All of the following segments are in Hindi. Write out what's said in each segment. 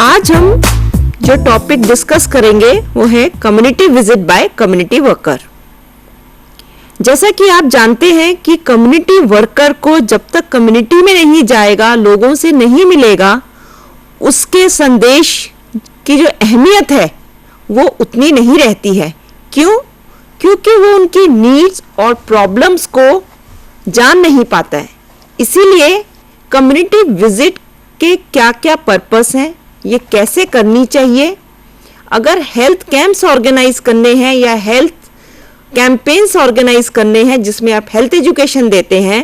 आज हम जो टॉपिक डिस्कस करेंगे वो है community visit bye community worker. जैसा कि आप जानते हैं कि कम्युनिटी वर्कर को जब तक कम्युनिटी में नहीं जाएगा, लोगों से नहीं मिलेगा, उसके संदेश की जो अहमियत है वो उतनी नहीं रहती है। क्यों? क्योंकि वो उनकी नीड्स और प्रॉब्लम्स को जान नहीं पाता है। इसीलिए कम्युनिटी विजिट के क्या क्या पर्पस हैं, ये कैसे करनी चाहिए, अगर हेल्थ कैंप्स ऑर्गेनाइज करने हैं या हेल्थ कैंपेन्स ऑर्गेनाइज करने हैं जिसमें आप हेल्थ एजुकेशन देते हैं,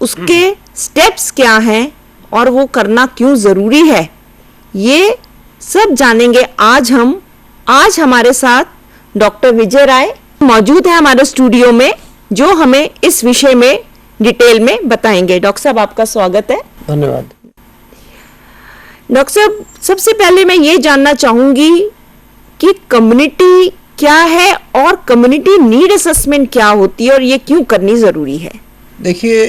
उसके स्टेप्स क्या हैं और वो करना क्यों ज़रूरी है, ये सब जानेंगे आज हमारे साथ डॉक्टर विजय राय मौजूद है हमारे स्टूडियो में, जो हमें इस विषय में डिटेल में बताएंगे। डॉक्टर साहब, आपका स्वागत है। धन्यवाद। डॉक्टर साहब, सबसे पहले मैं ये जानना चाहूंगी कि कम्युनिटी क्या है और कम्युनिटी नीड असेसमेंट क्या होती है और ये क्यों करनी ज़रूरी है। देखिए,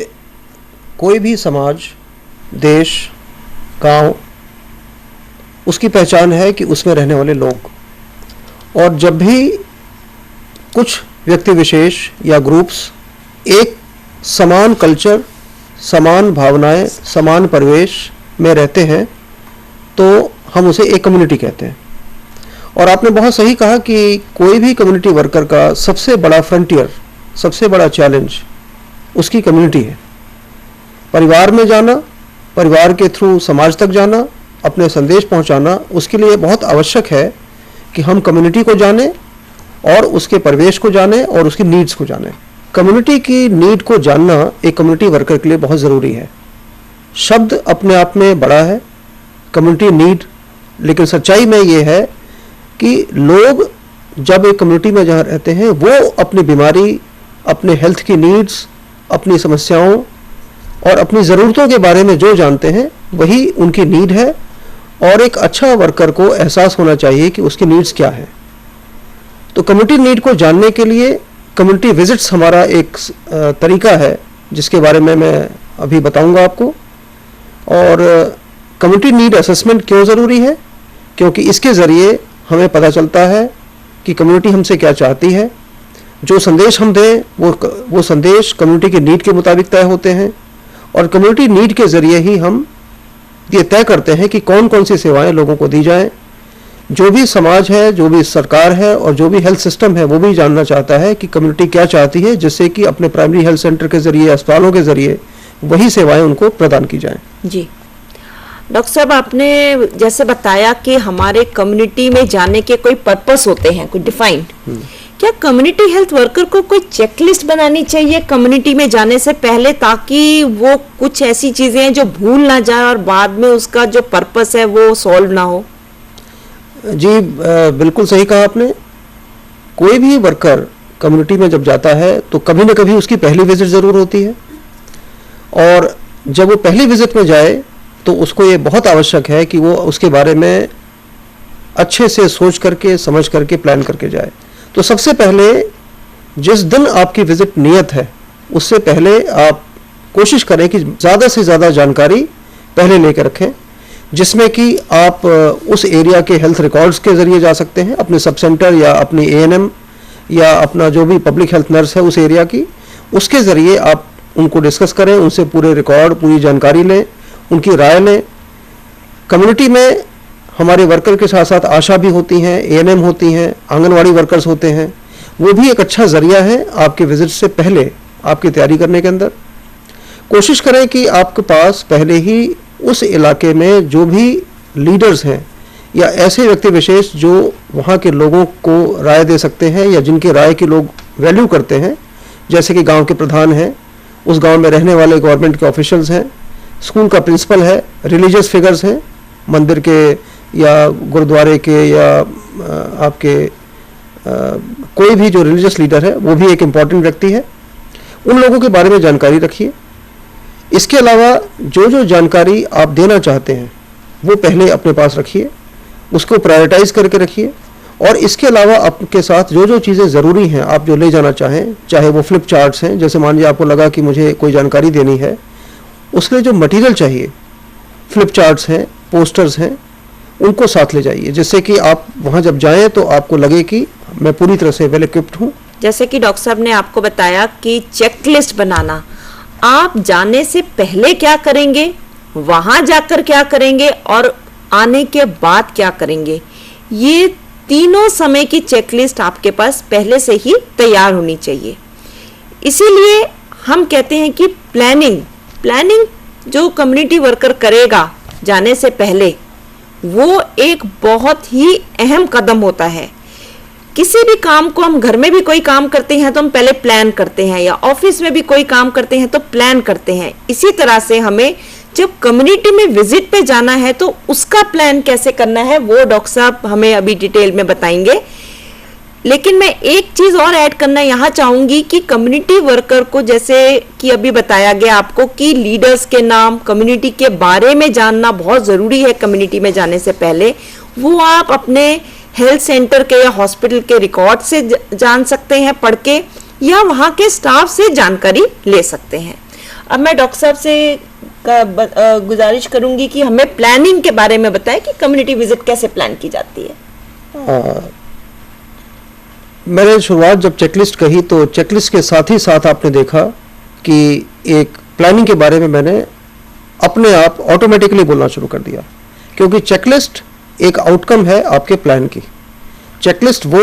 कोई भी समाज, देश, गांव, उसकी पहचान है कि उसमें रहने वाले लोग, और जब भी कुछ व्यक्ति विशेष या ग्रुप्स एक समान कल्चर, समान भावनाएं, समान परिवेश में रहते हैं तो हम उसे एक कम्युनिटी कहते हैं। और आपने बहुत सही कहा कि कोई भी कम्युनिटी वर्कर का सबसे बड़ा फ्रंटियर, सबसे बड़ा चैलेंज उसकी कम्युनिटी है। परिवार में जाना, परिवार के थ्रू समाज तक जाना, अपने संदेश पहुंचाना, उसके लिए बहुत आवश्यक है कि हम कम्युनिटी को जानें और उसके परिवेश को जानें और उसकी नीड्स को जानें। कम्युनिटी की नीड को जानना एक कम्युनिटी वर्कर के लिए बहुत ज़रूरी है। शब्द अपने आप में बड़ा है, कम्युनिटी नीड, लेकिन सच्चाई में ये है कि लोग जब एक कम्युनिटी में जहाँ रहते हैं वो अपनी बीमारी, अपने हेल्थ की नीड्स, अपनी समस्याओं और अपनी ज़रूरतों के बारे में जो जानते हैं वही उनकी नीड है। और एक अच्छा वर्कर को एहसास होना चाहिए कि उसकी नीड्स क्या है। तो कम्युनिटी नीड को जानने के लिए कम्युनिटी विजिट्स हमारा एक तरीका है जिसके बारे में मैं अभी बताऊंगा आपको। और कम्युनिटी नीड असेसमेंट क्यों ज़रूरी है? क्योंकि इसके ज़रिए हमें पता चलता है कि कम्युनिटी हमसे क्या चाहती है। जो संदेश हम दें वो संदेश कम्युनिटी की नीड के मुताबिक तय होते हैं, और कम्युनिटी नीड के ज़रिए ही हम ये तय करते हैं कि कौन कौन सी सेवाएं लोगों को दी जाएं। जो भी समाज है, जो भी सरकार है और जो भी हेल्थ सिस्टम है, वो भी जानना चाहता है कि कम्युनिटी क्या चाहती है, जिससे कि अपने प्राइमरी हेल्थ सेंटर के ज़रिए, अस्पतालों के ज़रिए वही सेवाएं उनको प्रदान की जाएं। जी डॉक्टर साहब, आपने जैसे बताया कि हमारे कम्युनिटी में जाने के कोई पर्पस होते हैं, कोई डिफाइंड। क्या कम्युनिटी हेल्थ वर्कर को कोई चेकलिस्ट बनानी चाहिए कम्युनिटी में जाने से पहले, ताकि वो कुछ ऐसी चीजें हैं जो भूल ना जाए और बाद में उसका जो पर्पस है वो सॉल्व ना हो? जी, बिल्कुल सही कहा आपने। कोई भी वर्कर कम्युनिटी में जब जाता है तो कभी न कभी उसकी पहली विजिट ज़रूर होती है, और जब वो पहली विजिट में जाए तो उसको ये बहुत आवश्यक है कि वो उसके बारे में अच्छे से सोच करके, समझ करके, प्लान करके जाए। तो सबसे पहले जिस दिन आपकी विजिट नियत है उससे पहले आप कोशिश करें कि ज़्यादा से ज़्यादा जानकारी पहले लेकर रखें, जिसमें कि आप उस एरिया के हेल्थ रिकॉर्ड्स के ज़रिए जा सकते हैं, अपने सब सेंटर या अपनी ANM या अपना जो भी पब्लिक हेल्थ नर्स है उस एरिया की, उसके ज़रिए आप उनको डिस्कस करें, उनसे पूरे रिकॉर्ड, पूरी जानकारी लें, उनकी राय लें। कम्युनिटी में हमारे वर्कर के साथ साथ आशा भी होती हैं, ANM होती हैं, आंगनवाड़ी वर्कर्स होते हैं, वो भी एक अच्छा ज़रिया है आपके विजिट से पहले आपकी तैयारी करने के अंदर। कोशिश करें कि आपके पास पहले ही उस इलाके में जो भी लीडर्स हैं या ऐसे व्यक्ति विशेष जो वहाँ के लोगों को राय दे सकते हैं या जिनके राय की लोग वैल्यू करते हैं, जैसे कि गांव के प्रधान हैं, उस गांव में रहने वाले गवर्नमेंट के ऑफिशियल्स हैं, स्कूल का प्रिंसिपल है, रिलीजियस फिगर्स हैं, मंदिर के या गुरुद्वारे के या आपके कोई भी जो रिलीजियस लीडर है वो भी एक इम्पॉर्टेंट व्यक्ति है। उन लोगों के बारे में जानकारी रखिए। इसके अलावा जो जो जानकारी आप देना चाहते हैं वो पहले अपने पास रखिए, उसको प्रायोरिटाइज करके रखिए। और इसके अलावा आपके साथ जो जो चीज़ें ज़रूरी हैं आप जो ले जाना चाहें, चाहे वो फ्लिप चार्ट्स हैं, जैसे मान लीजिए आपको लगा कि मुझे कोई जानकारी देनी है, उसके लिए जो मटेरियल चाहिए, फ्लिप चार्ट्स हैं, पोस्टर्स हैं, उनको साथ ले जाइए, जिससे कि आप वहाँ जब जाएं तो आपको लगे कि मैं पूरी तरह से वेल इक्विप्ड हूँ। जैसे कि डॉक्टर साहब ने आपको बताया कि चेकलिस्ट बनाना, आप जाने से पहले क्या करेंगे, वहां जाकर क्या करेंगे और आने के बाद क्या करेंगे, ये तीनों समय की चेकलिस्ट आपके पास पहले से ही तैयार होनी चाहिए। इसीलिए हम कहते हैं कि प्लानिंग जो कम्युनिटी वर्कर करेगा जाने से पहले, वो एक बहुत ही अहम कदम होता है। किसी भी काम को, हम घर में भी कोई काम करते हैं तो हम पहले प्लान करते हैं, या ऑफिस में भी कोई काम करते हैं तो प्लान करते हैं। इसी तरह से हमें जब कम्युनिटी में विजिट पे जाना है तो उसका प्लान कैसे करना है वो डॉक्टर साहब हमें अभी डिटेल में बताएंगे। लेकिन मैं एक चीज और ऐड करना यहाँ चाहूंगी कि कम्युनिटी वर्कर को, जैसे कि अभी बताया गया आपको कि लीडर्स के नाम, कम्युनिटी के बारे में जानना बहुत जरूरी है कम्युनिटी में जाने से पहले। वो आप अपने हेल्थ सेंटर के या हॉस्पिटल के रिकॉर्ड से जान सकते हैं पढ़ के, या वहाँ के स्टाफ से जानकारी ले सकते हैं। अब मैं डॉक्टर साहब से गुजारिश करूंगी कि हमें प्लानिंग के बारे में बताएं कि कम्युनिटी विजिट कैसे प्लान की जाती है। मैंने शुरुआत जब चेकलिस्ट कही तो चेकलिस्ट के साथ ही साथ आपने देखा कि एक प्लानिंग के बारे में मैंने अपने आप ऑटोमेटिकली बोलना शुरू कर दिया, क्योंकि चेकलिस्ट एक आउटकम है आपके प्लान की। चेकलिस्ट वो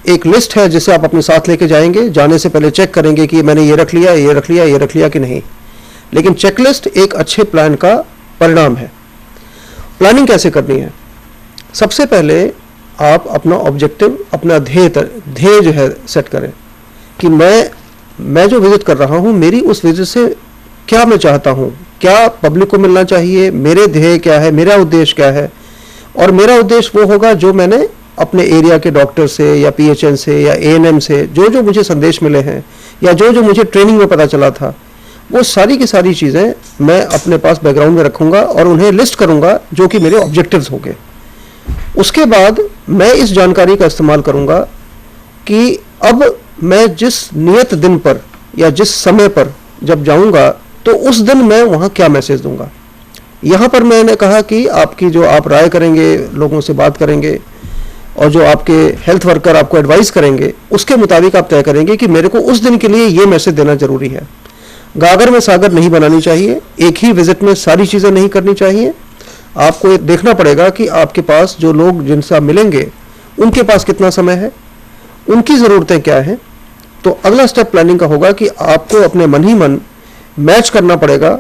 एक लिस्ट है जिसे आप अपने साथ लेके जाएंगे, जाने से पहले चेक करेंगे कि मैंने ये रख लिया, ये रख लिया, ये रख लिया कि नहीं। लेकिन चेकलिस्ट एक अच्छे प्लान का परिणाम है। प्लानिंग कैसे करनी है? सबसे पहले आप अपना ऑब्जेक्टिव, अपना ध्येय जो है सेट करें कि मैं जो विजिट कर रहा हूं, मेरी उस विजिट से क्या मैं चाहता हूं, क्या पब्लिक को मिलना चाहिए, मेरे ध्येय क्या है, मेरा उद्देश्य क्या है। और मेरा उद्देश्य वो होगा जो मैंने अपने एरिया के डॉक्टर से या पीएचएन से या एएनएम से जो मुझे संदेश मिले हैं, या जो मुझे ट्रेनिंग में पता चला था, वो सारी की सारी चीज़ें मैं अपने पास बैकग्राउंड में रखूंगा और उन्हें लिस्ट करूंगा जो कि मेरे ऑब्जेक्टिव्स होंगे। उसके बाद मैं इस जानकारी का इस्तेमाल करूंगा कि अब मैं जिस नियत दिन पर या जिस समय पर जब जाऊंगा तो उस दिन मैं वहां क्या मैसेज दूंगा। यहाँ पर मैंने कहा कि आपकी जो आप राय करेंगे, लोगों से बात करेंगे और जो आपके हेल्थ वर्कर आपको एडवाइस करेंगे, उसके मुताबिक आप तय करेंगे कि मेरे को उस दिन के लिए ये मैसेज देना जरूरी है। गागर में सागर नहीं बनानी चाहिए, एक ही विजिट में सारी चीज़ें नहीं करनी चाहिए। आपको ये देखना पड़ेगा कि आपके पास जो लोग जिनसे आप मिलेंगे उनके पास कितना समय है, उनकी ज़रूरतें क्या हैं। तो अगला स्टेप प्लानिंग का होगा कि आपको अपने मन ही मन मैच करना पड़ेगा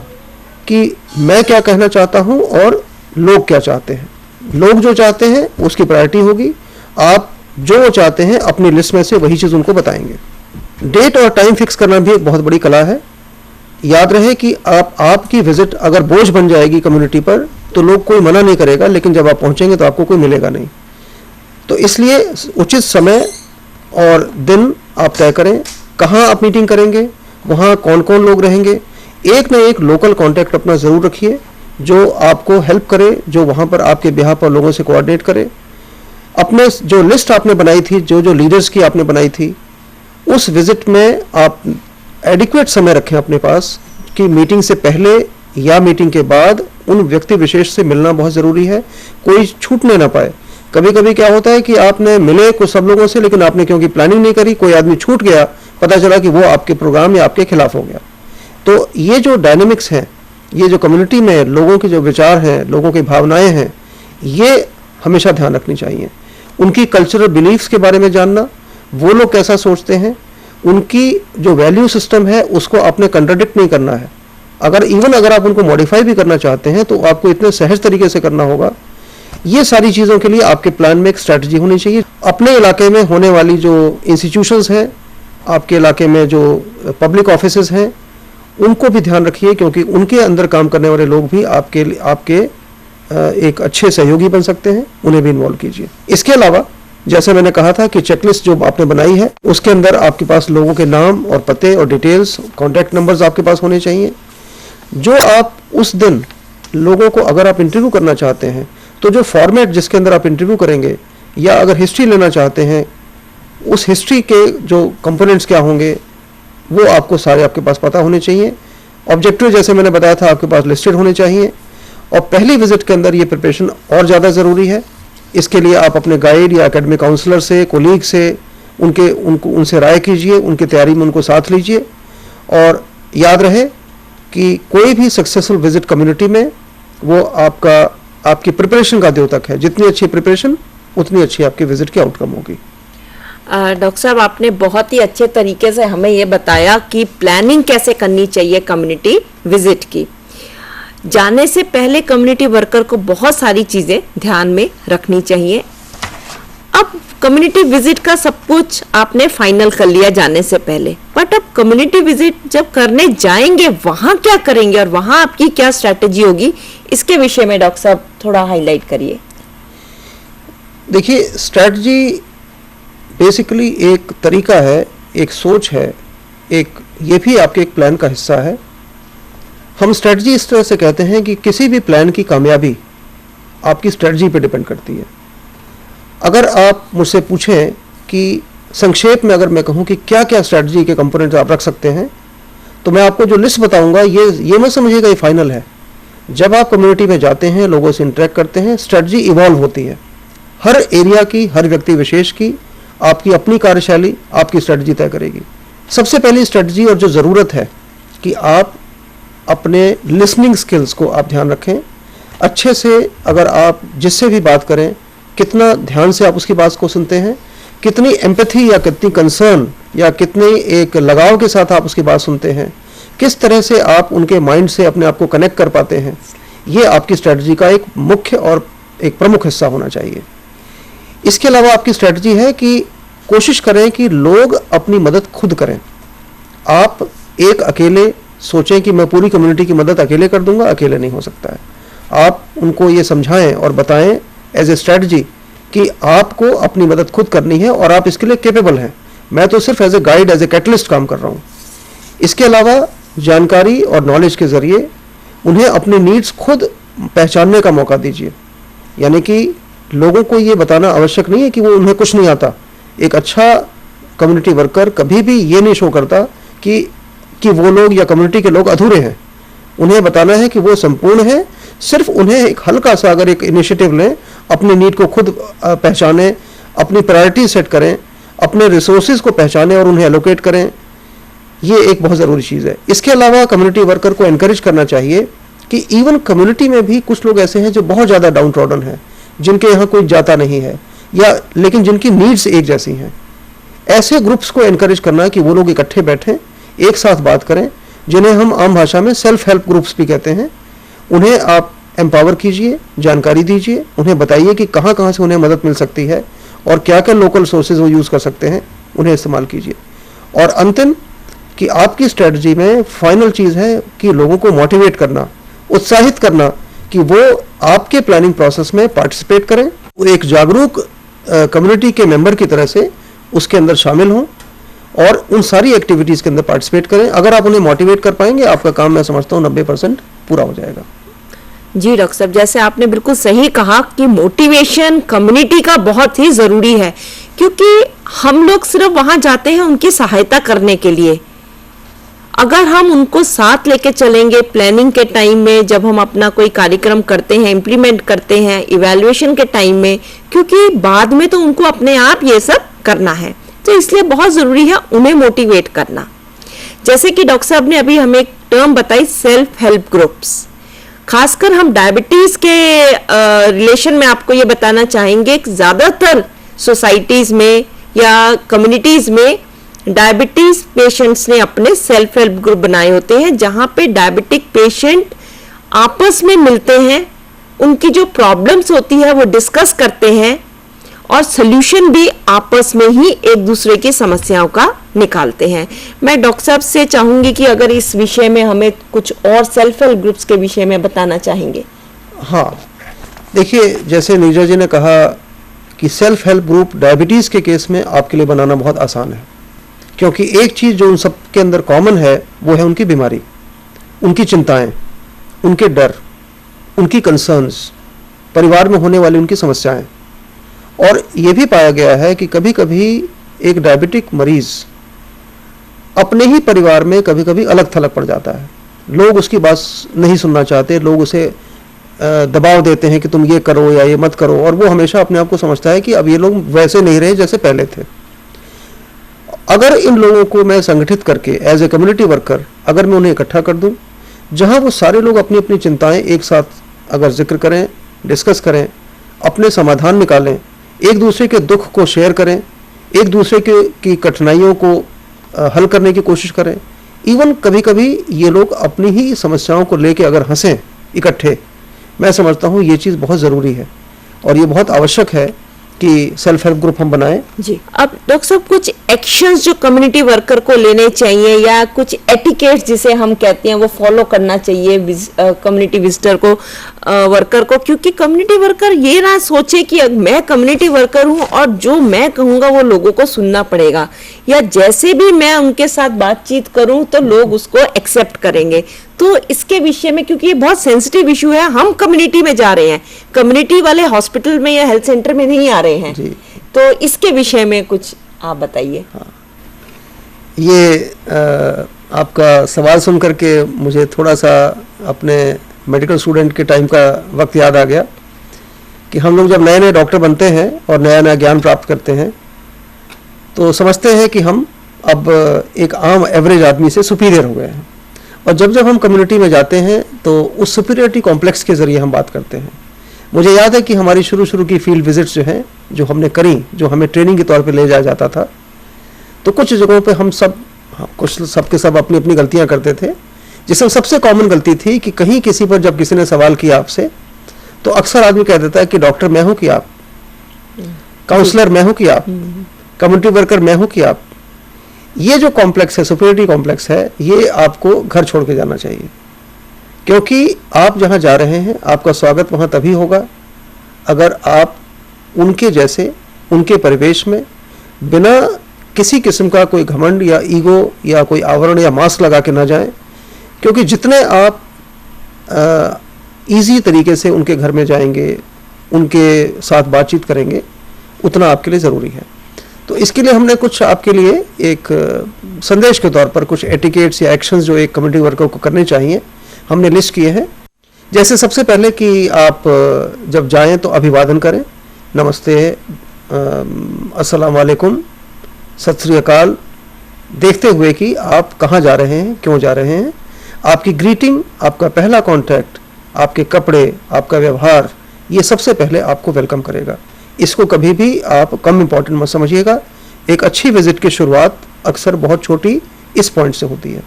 कि मैं क्या कहना चाहता हूं और लोग क्या चाहते हैं। लोग जो चाहते हैं उसकी प्रायोरिटी होगी, आप जो चाहते हैं अपनी लिस्ट में से वही चीज़ उनको बताएंगे। डेट और टाइम फिक्स करना भी एक बहुत बड़ी कला है। याद रहे कि आपकी विजिट अगर बोझ बन जाएगी कम्युनिटी पर तो लोग कोई मना नहीं करेगा, लेकिन जब आप पहुंचेंगे तो आपको कोई मिलेगा नहीं। तो इसलिए उचित समय और दिन आप तय करें, कहाँ आप मीटिंग करेंगे, वहाँ कौन कौन लोग रहेंगे। एक न एक लोकल कांटेक्ट अपना ज़रूर रखिए जो आपको हेल्प करे, जो वहाँ पर आपके बिहाफ पर लोगों से कोऑर्डिनेट करे। अपने जो लिस्ट आपने बनाई थी, जो लीडर्स की आपने बनाई थी, उस विजिट में आप एडिक्वेट समय रखें अपने पास कि मीटिंग से पहले या मीटिंग के बाद उन व्यक्ति विशेष से मिलना बहुत ज़रूरी है, कोई छूटने ना पाए। कभी कभी क्या होता है कि आपने मिले कुछ सब लोगों से, लेकिन आपने क्योंकि प्लानिंग नहीं करी, कोई आदमी छूट गया, पता चला कि वो आपके प्रोग्राम या आपके खिलाफ हो गया। तो ये जो डायनेमिक्स हैं, ये जो कम्युनिटी में लोगों के जो विचार हैं, लोगों की भावनाएं हैं, ये हमेशा ध्यान रखनी चाहिए। उनकी कल्चरल बिलीफ्स के बारे में जानना, वो लोग कैसा सोचते हैं, उनकी जो वैल्यू सिस्टम है उसको आपने कंट्राडिक्ट नहीं करना है। अगर आप उनको मॉडिफाई भी करना चाहते हैं तो आपको इतने सहज तरीके से करना होगा। ये सारी चीज़ों के लिए आपके प्लान में एक स्ट्रैटेजी होनी चाहिए। अपने इलाके में होने वाली जो इंस्टीट्यूशंस हैं, आपके इलाके में जो पब्लिक ऑफिसेज हैं, उनको भी ध्यान रखिए, क्योंकि उनके अंदर काम करने वाले लोग भी आपके एक अच्छे सहयोगी बन सकते हैं, उन्हें भी इन्वॉल्व कीजिए। इसके अलावा जैसे मैंने कहा था कि चेकलिस्ट जो आपने बनाई है उसके अंदर आपके पास लोगों के नाम और पते और डिटेल्स, कॉन्टैक्ट नंबर्स आपके पास होने चाहिए। जो आप उस दिन लोगों को अगर आप इंटरव्यू करना चाहते हैं तो जो फॉर्मेट जिसके अंदर आप इंटरव्यू करेंगे, या अगर हिस्ट्री लेना चाहते हैं, उस हिस्ट्री के जो कंपोनेंट्स क्या होंगे वो आपको सारे आपके पास पता होने चाहिए। ऑब्जेक्टिव जैसे मैंने बताया था आपके पास लिस्टेड होने चाहिए, और पहली विजिट के अंदर ये प्रिपरेशन और ज़्यादा ज़रूरी है। इसके लिए आप अपने गाइड या एकेडमिक काउंसलर से, कोलीग से, उनसे राय कीजिए, उनकी तैयारी में उनको साथ लीजिए। और याद रहे कि कोई भी सक्सेसफुल विजिट कम्युनिटी में वो आपकी प्रिपरेशन का द्योतक है। जितनी अच्छी प्रिपरेशन उतनी अच्छी आपकी विजिट की आउटकम होगी। डॉक्टर साहब, आपने बहुत ही अच्छे तरीके से हमें ये बताया कि प्लानिंग कैसे करनी चाहिए कम्युनिटी विजिट की। जाने से पहले कम्युनिटी वर्कर को बहुत सारी चीजें ध्यान में रखनी चाहिए। अब कम्युनिटी विजिट का सब कुछ आपने फाइनल कर लिया जाने से पहले, बट अब कम्युनिटी विजिट जब करने जाएंगे वहां क्या करेंगे और वहां आपकी क्या स्ट्रैटेजी होगी, इसके विषय में डॉक्टर साहब थोड़ा हाईलाइट करिए। देखिए, स्ट्रैटेजी बेसिकली एक तरीका है, एक सोच है, ये भी आपके एक प्लान का हिस्सा है। हम स्ट्रैटेजी इस तरह से कहते हैं कि किसी भी प्लान की कामयाबी आपकी स्ट्रैटेजी पे डिपेंड करती है। अगर आप मुझसे पूछें कि संक्षेप में अगर मैं कहूं कि क्या क्या स्ट्रैटेजी के कंपोनेंट आप रख सकते हैं, तो मैं आपको जो लिस्ट बताऊंगा ये मत समझिएगा ये फाइनल है। जब आप कम्युनिटी में जाते हैं, लोगों से इंटरेक्ट करते हैं, स्ट्रैटेजी इवॉल्व होती है। हर एरिया की, हर व्यक्ति विशेष की आपकी अपनी कार्यशैली आपकी स्ट्रैटेजी तय करेगी। सबसे पहली स्ट्रैटेजी और जो ज़रूरत है कि आप अपने लिसनिंग स्किल्स को आप ध्यान रखें। अच्छे से अगर आप जिससे भी बात करें, कितना ध्यान से आप उसकी बात को सुनते हैं, कितनी एम्पैथी या कितनी कंसर्न या कितने एक लगाव के साथ आप उसकी बात सुनते हैं, किस तरह से आप उनके माइंड से अपने आप को कनेक्ट कर पाते हैं, ये आपकी स्ट्रैटेजी का एक मुख्य और एक प्रमुख हिस्सा होना चाहिए। इसके अलावा आपकी स्ट्रैटेजी है कि कोशिश करें कि लोग अपनी मदद खुद करें। आप एक अकेले सोचें कि मैं पूरी कम्युनिटी की मदद अकेले कर दूंगा, अकेले नहीं हो सकता है। आप उनको ये समझाएं और बताएं एज ए स्ट्रैटेजी कि आपको अपनी मदद खुद करनी है और आप इसके लिए कैपेबल हैं। मैं तो सिर्फ as a guide, as a catalyst काम कर रहा हूँ। इसके अलावा जानकारी और नॉलेज के ज़रिए उन्हें अपनी नीड्स खुद पहचानने का मौका दीजिए। यानी कि लोगों को ये बताना आवश्यक नहीं है कि वो उन्हें कुछ नहीं आता। एक अच्छा कम्युनिटी वर्कर कभी भी ये नहीं शो करता कि वो लोग या कम्युनिटी के लोग अधूरे हैं। उन्हें बताना है कि वो संपूर्ण है। सिर्फ उन्हें एक हल्का सा अगर एक इनिशिएटिव लें, अपनी नीड को खुद पहचानें, अपनी प्रायोरिटी सेट करें, अपने रिसोर्सेज को पहचानें और उन्हें एलोकेट करें, ये एक बहुत ज़रूरी चीज़ है। इसके अलावा कम्युनिटी वर्कर को एनकरेज करना चाहिए कि इवन कम्युनिटी में भी कुछ लोग ऐसे हैं जो बहुत ज़्यादा डाउन ट्रॉडन हैं, जिनके यहाँ कोई जाता नहीं है या लेकिन जिनकी नीड्स एक जैसी हैं। ऐसे ग्रुप्स को एनकरेज करना कि वो लोग इकट्ठे बैठें, एक साथ बात करें, जिन्हें हम आम भाषा में सेल्फ हेल्प ग्रुप्स भी कहते हैं। उन्हें आप एम्पावर कीजिए, जानकारी दीजिए, उन्हें बताइए कि कहाँ कहाँ से उन्हें मदद मिल सकती है और क्या क्या लोकल सोर्सेज वो यूज़ कर सकते हैं, उन्हें इस्तेमाल कीजिए। और अंतिम कि आपकी स्ट्रेटजी में फाइनल चीज़ है कि लोगों को मोटिवेट करना, उत्साहित करना कि वो आपके प्लानिंग प्रोसेस में पार्टिसिपेट करें, वो एक जागरूक कम्युनिटी के मेंबर की तरह से उसके अंदर शामिल हों और उन सारी एक्टिविटीज़ के अंदर पार्टिसिपेट करें। अगर आप उन्हें मोटिवेट कर पाएंगे, आपका काम मैं समझता हूँ 90% पूरा हो जाएगा। जी डॉक्टर साहब, जैसे आपने बिल्कुल सही कहा कि मोटिवेशन कम्युनिटी का बहुत ही ज़रूरी है, क्योंकि हम लोग सिर्फ वहाँ जाते हैं उनकी सहायता करने के लिए। अगर हम उनको साथ लेके चलेंगे प्लानिंग के टाइम में, जब हम अपना कोई कार्यक्रम करते हैं, इम्प्लीमेंट करते हैं, इवैल्यूएशन के टाइम में, क्योंकि बाद में तो उनको अपने आप ये सब करना है, तो इसलिए बहुत ज़रूरी है उन्हें मोटिवेट करना। जैसे कि डॉक्टर साहब ने अभी हमें एक टर्म बताई, सेल्फ हेल्प ग्रुप्स। खासकर हम डायबिटीज़ के रिलेशन में आपको ये बताना चाहेंगे कि ज़्यादातर सोसाइटीज़ में या कम्युनिटीज़ में डायबिटीज पेशेंट्स ने अपने सेल्फ हेल्प ग्रुप बनाए होते हैं, जहां पे डायबिटिक पेशेंट आपस में मिलते हैं, उनकी जो प्रॉब्लम्स होती है वो डिस्कस करते हैं और सल्यूशन भी आपस में ही एक दूसरे की समस्याओं का निकालते हैं। मैं डॉक्टर साहब से चाहूंगी कि अगर इस विषय में हमें कुछ और सेल्फ हेल्प ग्रुप्स के विषय में बताना चाहेंगे। हाँ, देखिए, जैसे नीरजा जी ने कहा कि सेल्फ हेल्प ग्रुप डायबिटीज़ के केस में आपके लिए बनाना बहुत आसान है, क्योंकि एक चीज़ जो उन सब के अंदर कॉमन है वो है उनकी बीमारी, उनकी चिंताएं, उनके डर, उनकी कंसर्न्स, परिवार में होने वाली उनकी समस्याएं। और ये भी पाया गया है कि कभी कभी एक डायबिटिक मरीज़ अपने ही परिवार में कभी कभी अलग थलग पड़ जाता है। लोग उसकी बात नहीं सुनना चाहते, लोग उसे दबाव देते हैं कि तुम ये करो या ये मत करो, और वो हमेशा अपने आप को समझता है कि अब ये लोग वैसे नहीं रहे जैसे पहले थे। अगर इन लोगों को मैं संगठित करके एज ए कम्युनिटी वर्कर अगर मैं उन्हें इकट्ठा कर दूं, जहां वो सारे लोग अपनी अपनी चिंताएं एक साथ अगर जिक्र करें, डिस्कस करें, अपने समाधान निकालें, एक दूसरे के दुख को शेयर करें, एक दूसरे की कठिनाइयों को हल करने की कोशिश करें, इवन कभी कभी ये लोग अपनी ही समस्याओं को लेके अगर हंसें इकट्ठे, मैं समझता हूँ ये चीज़ बहुत ज़रूरी है और ये बहुत आवश्यक है कि सेल्फ हेल्प ग्रुप हम बनाएं। जी, अब डॉक्टर साहब कुछ एक्शंस जो कम्युनिटी वर्कर को लेने चाहिए या कुछ एटिकेट्स जिसे हम कहते हैं वो फॉलो करना चाहिए कम्युनिटी विजिटर को, वर्कर को, क्योंकि कम्युनिटी वर्कर ये ना सोचे कि मैं कम्युनिटी वर्कर हूँ और जो मैं कहूँगा वो लोगों को सुनना पड़ेगा, या जैसे भी मैं उनके साथ बातचीत करूँ तो लोग उसको एक्सेप्ट करेंगे। तो इसके विषय में, क्योंकि ये बहुत सेंसिटिव इशू है, हम कम्युनिटी में जा रहे हैं, कम्युनिटी वाले हॉस्पिटल में या हेल्थ सेंटर में नहीं आ रहे हैं, तो इसके विषय में कुछ आप बताइए। हाँ, ये आपका सवाल सुन करके मुझे थोड़ा सा अपने मेडिकल स्टूडेंट के टाइम का वक्त याद आ गया कि हम लोग जब नए नए डॉक्टर बनते हैं और नया नया ज्ञान प्राप्त करते हैं तो समझते हैं कि हम अब एक आम एवरेज आदमी से सुपीरियर हो गए हैं, और जब जब हम कम्युनिटी में जाते हैं तो उस सुपीरियरिटी कॉम्प्लेक्स के ज़रिए हम बात करते हैं। मुझे याद है कि हमारी शुरू की फील्ड विजिट्स जो हैं, जो हमने करी, जो हमें ट्रेनिंग के तौर पे ले जाया जाता था, तो कुछ जगहों पे हम सब कुछ सबके सब अपनी अपनी गलतियां करते थे, जिसमें सबसे कॉमन गलती थी कि कहीं किसी पर जब किसी ने सवाल किया आपसे तो अक्सर आदमी कह देता है कि डॉक्टर मैं हूँ कि आप, काउंसलर मैं हूँ कि आप, कम्युनिटी वर्कर मैं हूँ कि आप। ये जो कॉम्प्लेक्स है, सुपीरियरिटी कॉम्प्लेक्स है, ये आपको घर छोड़ के जाना चाहिए, क्योंकि आप जहाँ जा रहे हैं आपका स्वागत वहाँ तभी होगा अगर आप उनके जैसे, उनके परिवेश में बिना किसी किस्म का कोई घमंड या ईगो या कोई आवरण या मास्क लगा के ना जाएं, क्योंकि जितने आप इजी तरीके से उनके घर में जाएंगे, उनके साथ बातचीत करेंगे, उतना आपके लिए ज़रूरी है। तो इसके लिए हमने कुछ आपके लिए एक संदेश के तौर पर कुछ एटिकेट्स या एक्शंस जो एक कम्युनिटी वर्कर को करने चाहिए हमने लिस्ट किए हैं। जैसे सबसे पहले कि आप जब जाएं तो अभिवादन करें, नमस्ते, अस्सलाम वालेकुम, सत श्री अकाल, देखते हुए कि आप कहाँ जा रहे हैं, क्यों जा रहे हैं। आपकी ग्रीटिंग, आपका पहला कॉन्टैक्ट, आपके कपड़े, आपका व्यवहार, ये सबसे पहले आपको वेलकम करेगा। इसको कभी भी आप कम इम्पोर्टेंट मत समझिएगा। एक अच्छी विजिट की शुरुआत अक्सर बहुत छोटी इस पॉइंट से होती है।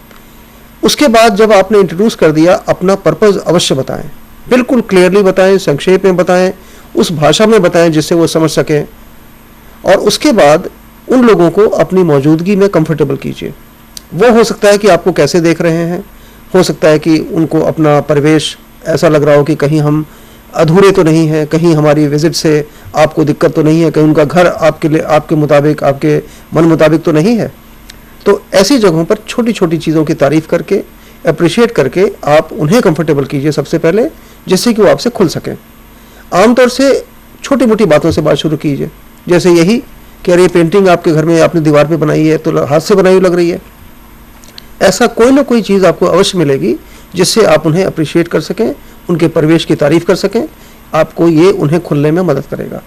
उसके बाद जब आपने इंट्रोड्यूस कर दिया, अपना पर्पस अवश्य बताएं, बिल्कुल क्लियरली बताएं, संक्षेप में बताएं, उस भाषा में बताएं जिससे वो समझ सकें, और उसके बाद उन लोगों को अपनी मौजूदगी में कंफर्टेबल कीजिए। वो हो सकता है कि आपको कैसे देख रहे हैं, हो सकता है कि उनको अपना परिवेश ऐसा लग रहा हो कि कहीं हम अधूरे तो नहीं हैं, कहीं हमारी विजिट से आपको दिक्कत तो नहीं है, कहीं उनका घर आपके लिए, आपके मुताबिक, आपके मन मुताबिक तो नहीं है। तो ऐसी जगहों पर छोटी छोटी चीज़ों की तारीफ करके, अप्रिशिएट करके आप उन्हें कंफर्टेबल कीजिए सबसे पहले, जिससे कि वो आपसे खुल सकें। आमतौर से छोटी मोटी बातों से बात शुरू कीजिए, जैसे यही कि अरे पेंटिंग आपके घर में आपने दीवार पे बनाई है तो हाथ से बनाई हुई लग रही है। ऐसा कोई ना कोई चीज़ आपको अवश्य मिलेगी जिससे आप उन्हें अप्रिशिएट कर सकें, उनके परिवेश की तारीफ कर सकें। आपको ये उन्हें खुलने में मदद करेगा।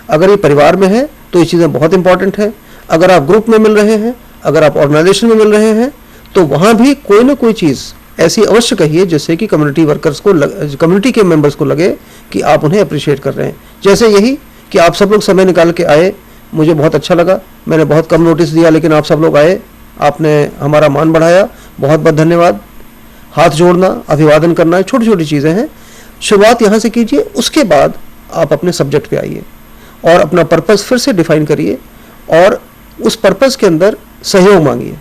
अगर ये परिवार में है तो ये चीज़ें बहुत इंपॉर्टेंट है। अगर आप ग्रुप में मिल रहे हैं, अगर आप ऑर्गेनाइजेशन में मिल रहे हैं, तो वहाँ भी कोई ना कोई चीज़ ऐसी अवश्य कहिए जिससे कि कम्युनिटी वर्कर्स को, कम्युनिटी के मेंबर्स को लगे कि आप उन्हें अप्रिशिएट कर रहे हैं। जैसे यही कि आप सब लोग समय निकाल के आए, मुझे बहुत अच्छा लगा, मैंने बहुत कम नोटिस दिया लेकिन आप सब लोग आए, आपने हमारा मान बढ़ाया, बहुत बहुत धन्यवाद। हाथ जोड़ना, अभिवादन करना, छोटी छोटी चीज़ें हैं। शुरुआत यहाँ से कीजिए। उसके बाद आप अपने सब्जेक्ट पे आइए और अपना पर्पस फिर से डिफाइन करिए, और उस पर्पस के अंदर सहयोग मांगिए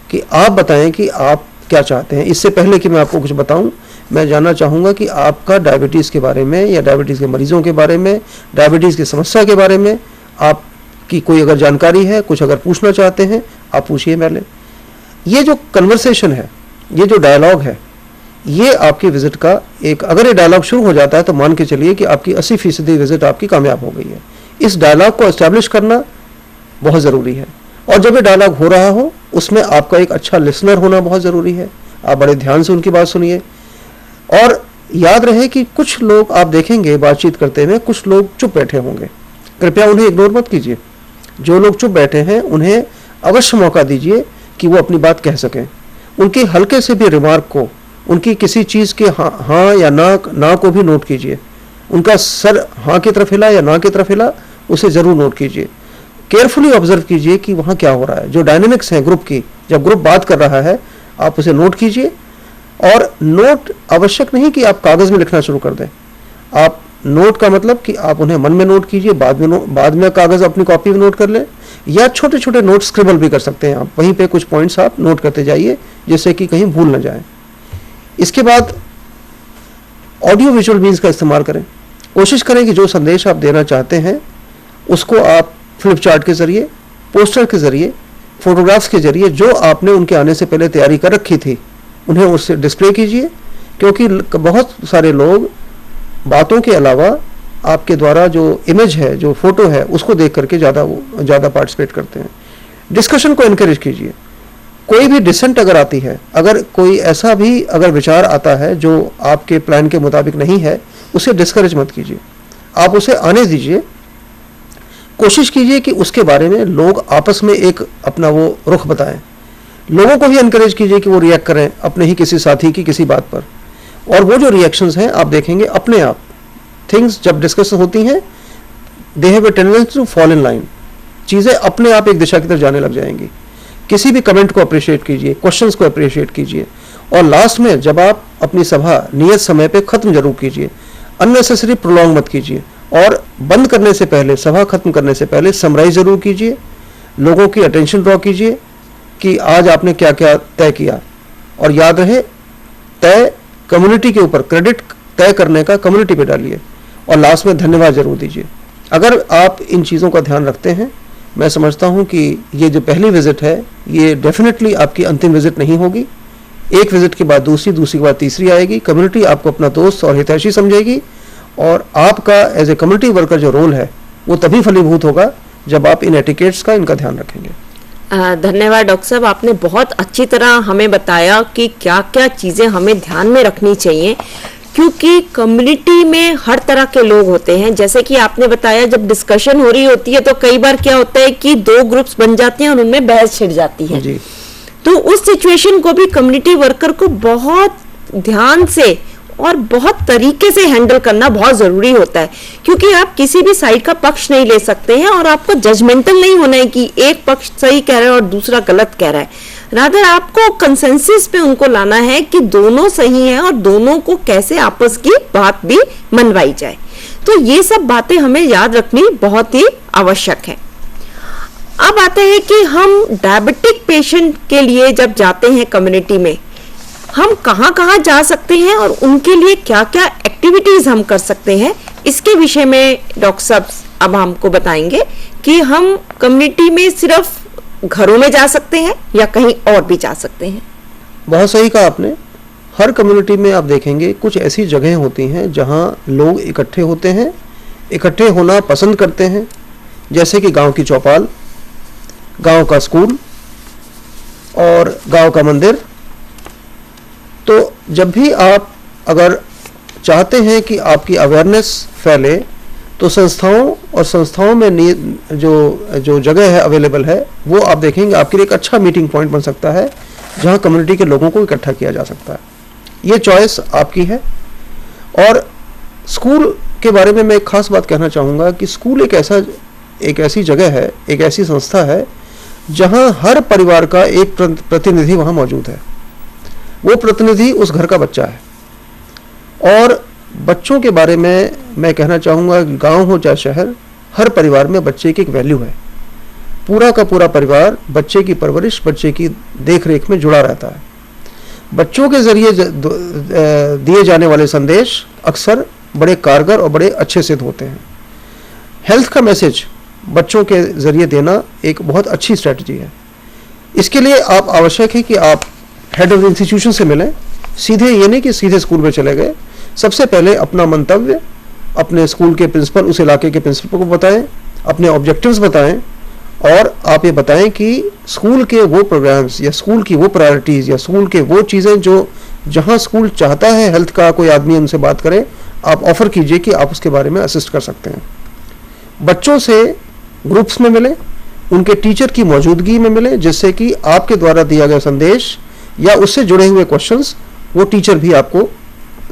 कि आप बताएं कि आप क्या चाहते हैं। इससे पहले कि मैं आपको कुछ बताऊं, मैं जानना चाहूँगा कि आपका डायबिटीज़ के बारे में या डायबिटीज़ के मरीजों के बारे में, डायबिटीज़ की समस्या के बारे में आपकी कोई अगर जानकारी है, कुछ अगर पूछना चाहते हैं, आप पूछिए पहले। ये जो कन्वर्सेशन है, ये जो डायलॉग है, ये आपकी विजिट का एक, अगर ये डायलॉग शुरू हो जाता है तो मान के चलिए कि आपकी 80% विजिट आपकी कामयाब हो गई है। इस डायलॉग को एस्टैब्लिश करना बहुत ज़रूरी है, और जब ये डायलॉग हो रहा हो उसमें आपका एक अच्छा लिसनर होना बहुत ज़रूरी है। आप बड़े ध्यान से उनकी बात सुनिए, और याद रहे कि कुछ लोग आप देखेंगे बातचीत करते हुए कुछ लोग चुप बैठे होंगे, कृपया उन्हें इग्नोर मत कीजिए। जो लोग चुप बैठे हैं उन्हें अवश्य मौका दीजिए कि वो अपनी बात कह सकें। उनके हल्के से भी रिमार्क को, उनकी किसी चीज़ के हाँ या ना को भी नोट कीजिए। उनका सर हाँ की तरफ हिला या ना की तरफ हिला, उसे ज़रूर नोट कीजिए। केयरफुली ऑब्जर्व कीजिए कि वहाँ क्या हो रहा है। जो डायनेमिक्स है ग्रुप की, जब ग्रुप बात कर रहा है आप उसे नोट कीजिए। और नोट आवश्यक नहीं कि आप कागज़ में लिखना शुरू कर दें। आप नोट का मतलब कि आप उन्हें मन में नोट कीजिए, बाद में कागज़ अपनी कॉपी में नोट कर लें, या छोटे छोटे नोट स्क्रिबल भी कर सकते हैं आप। वहीं पे कुछ पॉइंट्स आप नोट करते जाइए जिससे कि कहीं भूल न जाए। इसके बाद ऑडियो विजुअल मीन्स का इस्तेमाल करें। कोशिश करें कि जो संदेश आप देना चाहते हैं उसको आप फ्लिप चार्ट के ज़रिए, पोस्टर के ज़रिए, फोटोग्राफ्स के ज़रिए जो आपने उनके आने से पहले तैयारी कर रखी थी उन्हें उससे डिस्प्ले कीजिए। क्योंकि बहुत सारे लोग बातों के अलावा आपके द्वारा जो इमेज है, जो फोटो है, उसको देख करके ज़्यादा पार्टिसिपेट करते हैं। डिस्कशन को इनकरेज कीजिए। कोई भी डिसेंट अगर आती है, अगर कोई ऐसा भी अगर विचार आता है जो आपके प्लान के मुताबिक नहीं है, उसे डिस्करेज मत कीजिए, आप उसे आने दीजिए। कोशिश कीजिए कि उसके बारे में लोग आपस में एक अपना वो रुख बताएं। लोगों को भी इनकरेज कीजिए कि वो रिएक्ट करें अपने ही किसी साथी की किसी बात पर। और वो जो रिएक्शंस हैं आप देखेंगे अपने आप, थिंग्स जब डिस्कस होती हैं they have a tendency to fall in line. चीज़ें अपने आप एक दिशा की तरफ जाने लग जाएंगी। किसी भी कमेंट को अप्रिशिएट कीजिए, क्वेश्चंस को अप्रिशिएट कीजिए। और लास्ट में जब आप अपनी सभा नियत समय पे ख़त्म जरूर कीजिए, अननेसेसरी प्रोलॉन्ग मत कीजिए। और बंद करने से पहले, सभा खत्म करने से पहले समराइज जरूर कीजिए। लोगों की अटेंशन ड्रॉ कीजिए कि आज आपने क्या क्या तय किया। और याद रहे, तय कम्युनिटी के ऊपर, क्रेडिट तय करने का कम्युनिटी पे डालिए। और लास्ट में धन्यवाद जरूर दीजिए। अगर आप इन चीज़ों का ध्यान रखते हैं, मैं समझता हूं कि ये जो पहली विजिट है ये डेफिनेटली आपकी अंतिम विजिट नहीं होगी। एक विजिट के बाद दूसरी, दूसरी के बाद तीसरी आएगी। कम्युनिटी आपको अपना दोस्त और हितैषी समझेगी। और आपका एज ए कम्युनिटी वर्कर जो रोल है वो तभी फलीभूत होगा जब आप इन एटिकेट्स का, इनका ध्यान रखेंगे। धन्यवाद डॉक्टर साहब, आपने बहुत अच्छी तरह हमें बताया कि क्या क्या चीज़ें हमें ध्यान में रखनी चाहिए। क्योंकि कम्युनिटी में हर तरह के लोग होते हैं। जैसे कि आपने बताया, जब डिस्कशन हो रही होती है तो कई बार क्या होता है कि दो ग्रुप्स बन जाते हैं और उनमें बहस छिड़ जाती है जी। तो उस सिचुएशन को भी कम्युनिटी वर्कर को बहुत ध्यान से और बहुत तरीके से हैंडल करना बहुत जरूरी होता है। क्योंकि आप किसी भी साइड का पक्ष नहीं ले सकते हैं और आपको जजमेंटल नहीं होना है कि एक पक्ष सही कह रहा है और दूसरा गलत कह रहा है। रादर आपको कंसेंसस पे उनको लाना है कि दोनों सही हैं और दोनों को कैसे आपस की बात भी मनवाई जाए। तो ये सब बातें हमें याद रखनी बहुत ही आवश्यक है। अब आते हैं कि हम डायबिटिक पेशेंट के लिए जब जाते हैं कम्युनिटी में, हम कहाँ जा सकते हैं और उनके लिए क्या क्या एक्टिविटीज हम कर सकते हैं, इसके विषय में डॉक्टर साहब अब हमको बताएंगे कि हम कम्युनिटी में सिर्फ घरों में जा सकते हैं या कहीं और भी जा सकते हैं। बहुत सही कहा आपने। हर कम्युनिटी में आप देखेंगे कुछ ऐसी जगहें होती हैं जहां लोग इकट्ठे होते हैं, इकट्ठे होना पसंद करते हैं। जैसे कि गांव की चौपाल, गांव का स्कूल और गांव का मंदिर। तो जब भी आप अगर चाहते हैं कि आपकी अवेयरनेस फैले तो संस्थाओं में जो जगह है अवेलेबल है वो आप देखेंगे आपके लिए एक अच्छा मीटिंग पॉइंट बन सकता है जहां कम्युनिटी के लोगों को इकट्ठा किया जा सकता है। ये चॉइस आपकी है। और स्कूल के बारे में मैं एक खास बात कहना चाहूँगा कि स्कूल एक ऐसी जगह है, एक ऐसी संस्था है जहां हर परिवार का एक प्रतिनिधि वहां मौजूद है। वो प्रतिनिधि उस घर का बच्चा है। और बच्चों के बारे में मैं कहना चाहूँगा, गांव हो चाहे शहर, हर परिवार में बच्चे की एक वैल्यू है। पूरा का पूरा परिवार बच्चे की परवरिश, बच्चे की देखरेख में जुड़ा रहता है। बच्चों के जरिए दिए जाने वाले संदेश अक्सर बड़े कारगर और बड़े अच्छे सिद्ध होते हैं। हेल्थ का मैसेज बच्चों के जरिए देना एक बहुत अच्छी स्ट्रेटजी है। इसके लिए आप आवश्यक है कि आप हेड ऑफ इंस्टीट्यूशन से मिलें। सीधे ये नहीं कि सीधे स्कूल में चले गए। सबसे पहले अपना मंतव्य अपने स्कूल के प्रिंसिपल, उस इलाके के प्रिंसिपल को बताएं, अपने ऑब्जेक्टिव्स बताएं और आप ये बताएं कि स्कूल के वो प्रोग्राम्स या स्कूल की वो प्रायोरिटीज़ या स्कूल के वो चीज़ें जो जहां स्कूल चाहता है हेल्थ का कोई आदमी उनसे बात करे, आप ऑफर कीजिए कि आप उसके बारे में असिस्ट कर सकते हैं। बच्चों से ग्रुप्स में मिले, उनके टीचर की मौजूदगी में मिले, जिससे कि आपके द्वारा दिया गया संदेश या उससे जुड़े हुए क्वेश्चंस वो टीचर भी आपको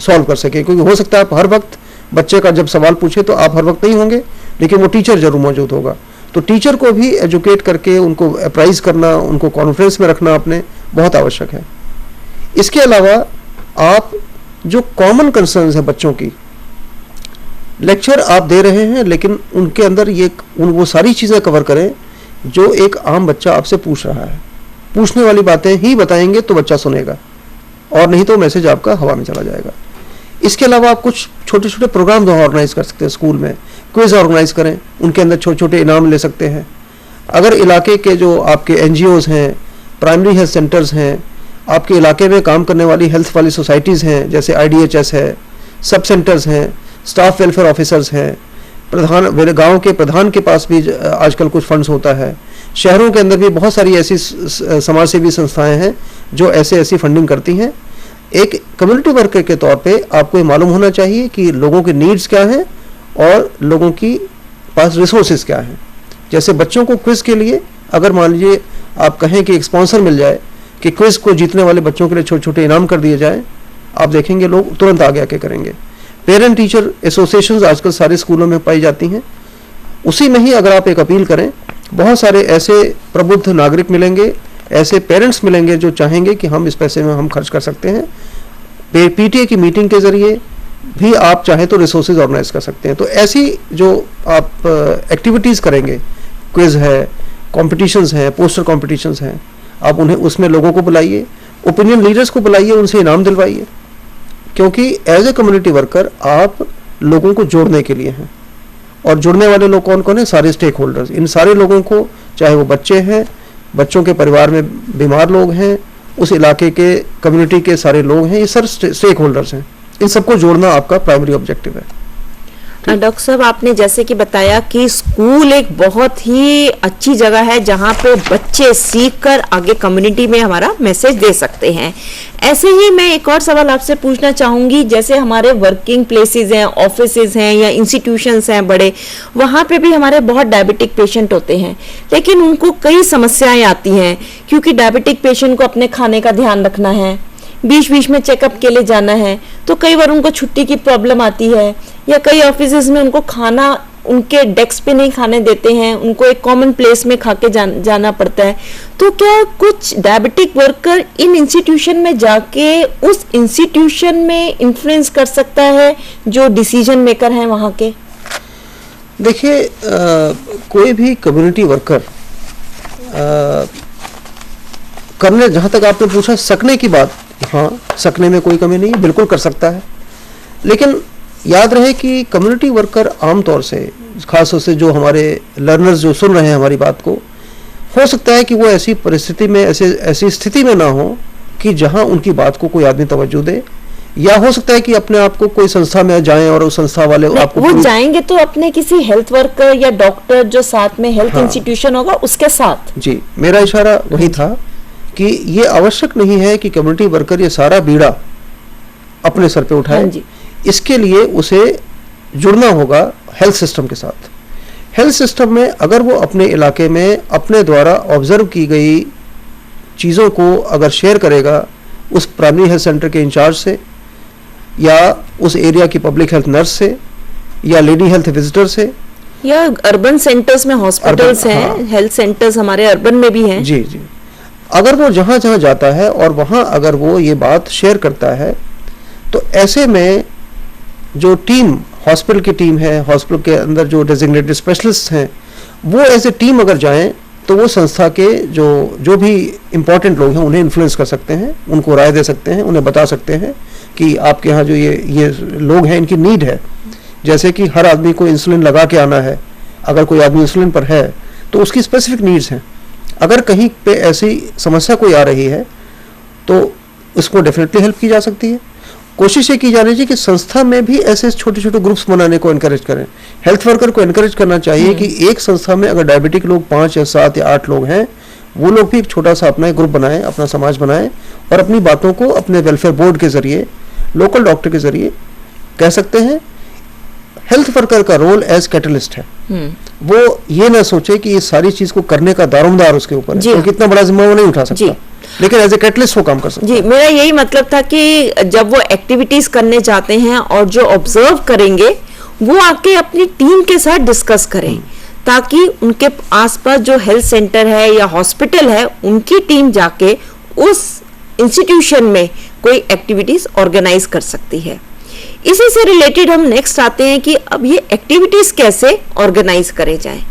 सॉल्व कर सके। क्योंकि हो सकता है आप हर वक्त बच्चे का जब सवाल पूछे तो आप हर वक्त नहीं होंगे, लेकिन वो टीचर जरूर मौजूद होगा। तो टीचर को भी एजुकेट करके उनको अप्राइज करना, उनको कॉन्फ्रेंस में रखना अपने बहुत आवश्यक है। इसके अलावा आप जो कॉमन कंसर्न्स है बच्चों की, लेक्चर आप दे रहे हैं लेकिन उनके अंदर वो सारी चीज़ें कवर करें जो एक आम बच्चा आपसे पूछ रहा है। पूछने वाली बातें ही बताएंगे तो बच्चा सुनेगा, और नहीं तो मैसेज आपका हवा में चला जाएगा। इसके अलावा आप कुछ छोटे छोटे प्रोग्राम ऑर्गेनाइज कर सकते हैं। स्कूल में क्विज ऑर्गेनाइज करें, उनके अंदर छोटे छोटे इनाम ले सकते हैं। अगर इलाके के जो आपके NGOs हैं, प्राइमरी हेल्थ सेंटर्स हैं, आपके इलाके में काम करने वाली हेल्थ वाली सोसाइटीज़ हैं, जैसे IDHS है, सब सेंटर्स हैं, स्टाफ वेलफेयर ऑफिसर्स हैं, प्रधान गांव के प्रधान के पास भी आजकल कुछ फंड्स होता है। शहरों के अंदर भी बहुत सारी ऐसी समाज सेवी संस्थाएं हैं जो ऐसी फंडिंग करती हैं। एक कम्युनिटी वर्कर के तौर पे आपको ये मालूम होना चाहिए कि लोगों के नीड्स क्या हैं और लोगों की पास रिसोर्सेज क्या हैं। जैसे बच्चों को क्विज के लिए अगर मान लीजिए आप कहें कि एक स्पॉन्सर मिल जाए कि क्विज को जीतने वाले बच्चों के लिए छोटे छोटे इनाम कर दिए जाए, आप देखेंगे लोग तुरंत आगे आके करेंगे। पेरेंट टीचर एसोसिएशंस आजकल सारे स्कूलों में पाई जाती हैं। उसी में ही अगर आप एक अपील करें, बहुत सारे ऐसे प्रबुद्ध नागरिक मिलेंगे, ऐसे पेरेंट्स मिलेंगे जो चाहेंगे कि हम इस पैसे में हम खर्च कर सकते हैं। PTA की मीटिंग के जरिए भी आप चाहें तो रिसोर्सेज ऑर्गेनाइज कर सकते हैं। तो ऐसी जो आप एक्टिविटीज़ करेंगे, क्विज है, कॉम्पिटिशन्स हैं, पोस्टर कॉम्पिटिशन्स हैं, आप उन्हें उसमें लोगों को बुलाइए, ओपिनियन लीडर्स को बुलाइए, उनसे इनाम दिलवाइए। क्योंकि एज ए कम्युनिटी वर्कर आप लोगों को जोड़ने के लिए हैं, और जुड़ने वाले लोग कौन कौन है? सारे स्टेक होल्डर्स। इन सारे लोगों को, चाहे वो बच्चे हैं, बच्चों के परिवार में बीमार लोग हैं, उस इलाके के कम्युनिटी के सारे लोग हैं, ये सर स्टेक होल्डर्स हैं। इन सबको जोड़ना आपका प्राइमरी ऑब्जेक्टिव है। डॉक्टर साहब, आपने जैसे कि बताया कि स्कूल एक बहुत ही अच्छी जगह है जहां पे बच्चे सीखकर आगे कम्युनिटी में हमारा मैसेज दे सकते हैं। ऐसे ही मैं एक और सवाल आपसे पूछना चाहूंगी, जैसे हमारे वर्किंग प्लेसेस हैं, ऑफिसेज हैं या इंस्टीट्यूशंस हैं बड़े, वहां पे भी हमारे बहुत डायबिटिक पेशेंट होते हैं, लेकिन उनको कई समस्याएं आती हैं क्योंकि डायबिटिक पेशेंट को अपने खाने का ध्यान रखना है, बीच बीच में चेकअप के लिए जाना है, तो कई बार उनको छुट्टी की प्रॉब्लम आती है, या कई ऑफिसेज में उनको खाना उनके डेस्क पे नहीं खाने देते हैं, उनको एक कॉमन प्लेस में खा के जाना पड़ता है। तो क्या कुछ डायबिटिक वर्कर इन इंस्टीट्यूशन में जाके उस इंस्टीट्यूशन में इन्फ्लुएंस कर सकता है जो डिसीजन मेकर हैं वहाँ के? देखिए, कोई भी कम्युनिटी वर्कर करने, जहाँ तक आपने पूछा सकने की बात, हाँ, सकने में कोई कमी नहीं है, बिल्कुल कर सकता है। लेकिन याद रहे कि कम्युनिटी वर्कर आमतौर से, खासतौर से जो हमारे लर्नर्स जो सुन रहे हैं हमारी बात को, हो सकता है कि वो ऐसी परिस्थिति में, ऐसी स्थिति में ना हो कि जहां उनकी बात को कोई आदमी तवज्जो दे, या हो सकता है कि अपने आप को कोई संस्था में जाएं और उस संस्था वाले आपको, वो जाएंगे तो अपने किसी हेल्थ वर्कर या डॉक्टर जो साथ में हेल्थ इंस्टीट्यूशन होगा उसके साथ। जी, मेरा इशारा वही था कि ये आवश्यक नहीं है कि कम्युनिटी वर्कर ये सारा बीड़ा अपने सर पे उठाए। इसके लिए उसे जुड़ना होगा हेल्थ सिस्टम के साथ। हेल्थ सिस्टम में अगर वो अपने इलाके में अपने द्वारा ऑब्जर्व की गई चीज़ों को अगर शेयर करेगा उस प्राइमरी हेल्थ सेंटर के इंचार्ज से, या उस एरिया की पब्लिक हेल्थ नर्स से, या लेडी हेल्थ विजिटर से, या अर्बन सेंटर्स में हॉस्पिटल्स हैं, हेल्थ सेंटर्स हमारे अर्बन में भी हैं। जी जी, अगर वो जहाँ जहाँ जाता है और वहाँ अगर वो ये बात शेयर करता है, तो ऐसे में जो टीम, हॉस्पिटल की टीम है, हॉस्पिटल के अंदर जो डेजिग्नेटेड स्पेशलिस्ट हैं, वो एज ए टीम अगर जाएं तो वो संस्था के जो भी इम्पोर्टेंट लोग हैं उन्हें इन्फ्लुएंस कर सकते हैं, उनको राय दे सकते हैं, उन्हें बता सकते हैं कि आपके यहाँ जो ये लोग हैं इनकी नीड है। जैसे कि हर आदमी को इंसुलिन लगा के आना है, अगर कोई आदमी इंसुलिन पर है तो उसकी स्पेसिफिक नीड्स हैं। अगर कहीं पे ऐसी समस्या कोई आ रही है तो उसको डेफिनेटली हेल्प की जा सकती है। कोशिश ये की जानी चाहिए कि संस्था में भी ऐसे छोटे छोटे ग्रुप्स बनाने को एनकरेज करें। हेल्थ वर्कर को एनकरेज करना चाहिए कि एक संस्था में अगर डायबिटिक लोग 5 या 7 या 8 लोग हैं, वो लोग भी एक छोटा सा अपना ग्रुप बनाएं, अपना समाज बनाएं और अपनी बातों को अपने वेलफेयर बोर्ड के जरिए, लोकल डॉक्टर के जरिए कह सकते हैं। हेल्थ वर्कर का रोल एज कैटलिस्ट है। वो ये ना सोचे कि ये सारी चीज को करने का दारोमदार उसके ऊपर है, क्योंकि इतना बड़ा जिम्मा वो नहीं उठा सकता, लेकिन एज ए कैटलिस्ट वो काम कर सकता है। जी, मेरा यही मतलब था कि जब वो एक्टिविटीज करने जाते हैं और जो ऑब्जर्व करेंगे वो आके अपनी टीम के साथ डिस्कस करें, ताकि उनके आसपास जो हेल्थ सेंटर है या हॉस्पिटल है उनकी टीम जाके उस इंस्टीट्यूशन में कोई एक्टिविटीज ऑर्गेनाइज कर सकती है। इसी से रिलेटेड हम नेक्स्ट आते हैं कि अब ये एक्टिविटीज कैसे ऑर्गेनाइज करे जाएं,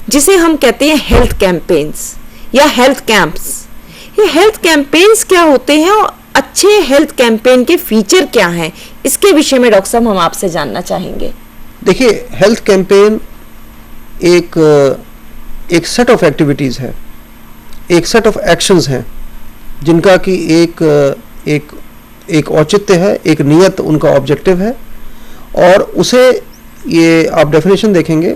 जिसे हम कहते हैं हेल्थ कैंपेन्स या हेल्थ कैंप्स। ये हेल्थ कैंपेन्स क्या होते हैं और अच्छे हेल्थ कैंपेन के फीचर क्या हैं, इसके विषय में डॉक्टर साहब हम आपसे जानना चाहेंगे। देखिए, हेल्थ कैंपेन एक सेट ऑफ एक्टिविटीज है, एक सेट ऑफ एक्शंस हैं, जिनका कि एक औचित्य है, एक नियत उनका ऑब्जेक्टिव है, और उसे ये आप डेफिनेशन देखेंगे,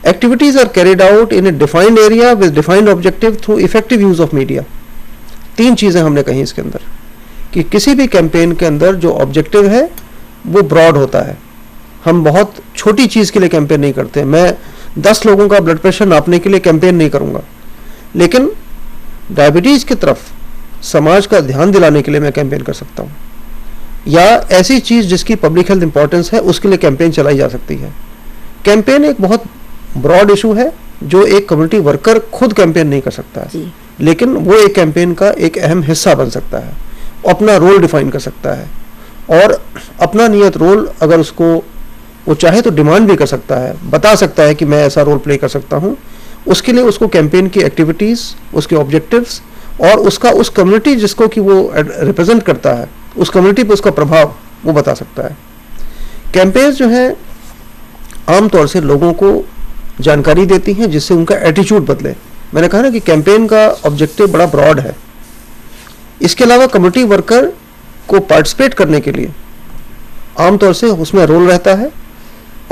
activities are carried out in a defined area with defined objective through effective use of media. 3 चीजें हमने कही इसके अंदर, कि किसी भी कैंपेन के अंदर जो ऑब्जेक्टिव है वो ब्रॉड होता है। हम बहुत छोटी चीज के लिए कैंपेन नहीं करते। मैं 10 लोगों का ब्लड प्रेशर नापने के लिए कैंपेन नहीं करूंगा, लेकिन डायबिटीज की तरफ समाज का ध्यान दिलाने के लिए मैं कैंपेन कर सकता हूँ, या ऐसी चीज जिसकी पब्लिक हेल्थ इंपॉर्टेंस है उसके लिए कैंपेन चलाई जा सकती है। कैंपेन एक बहुत ब्रॉड इशू है जो एक कम्युनिटी वर्कर खुद कैंपेन नहीं कर सकता है, लेकिन वो एक कैंपेन का एक अहम हिस्सा बन सकता है, अपना रोल डिफाइन कर सकता है, और अपना नियत रोल अगर उसको वो चाहे तो डिमांड भी कर सकता है, बता सकता है कि मैं ऐसा रोल प्ले कर सकता हूँ। उसके लिए उसको कैंपेन की एक्टिविटीज, उसके ऑब्जेक्टिव्स और उसका उस कम्युनिटी जिसको कि वो रिप्रेजेंट करता है, उस कम्युनिटी पे उसका प्रभाव वो बता सकता है। कैंपेन्स जो हैं आमतौर से लोगों को जानकारी देती हैं जिससे उनका एटीट्यूड बदले। मैंने कहा ना कि कैंपेन का ऑब्जेक्टिव बड़ा ब्रॉड है। इसके अलावा कम्युनिटी वर्कर को पार्टिसिपेट करने के लिए आमतौर से उसमें रोल रहता है,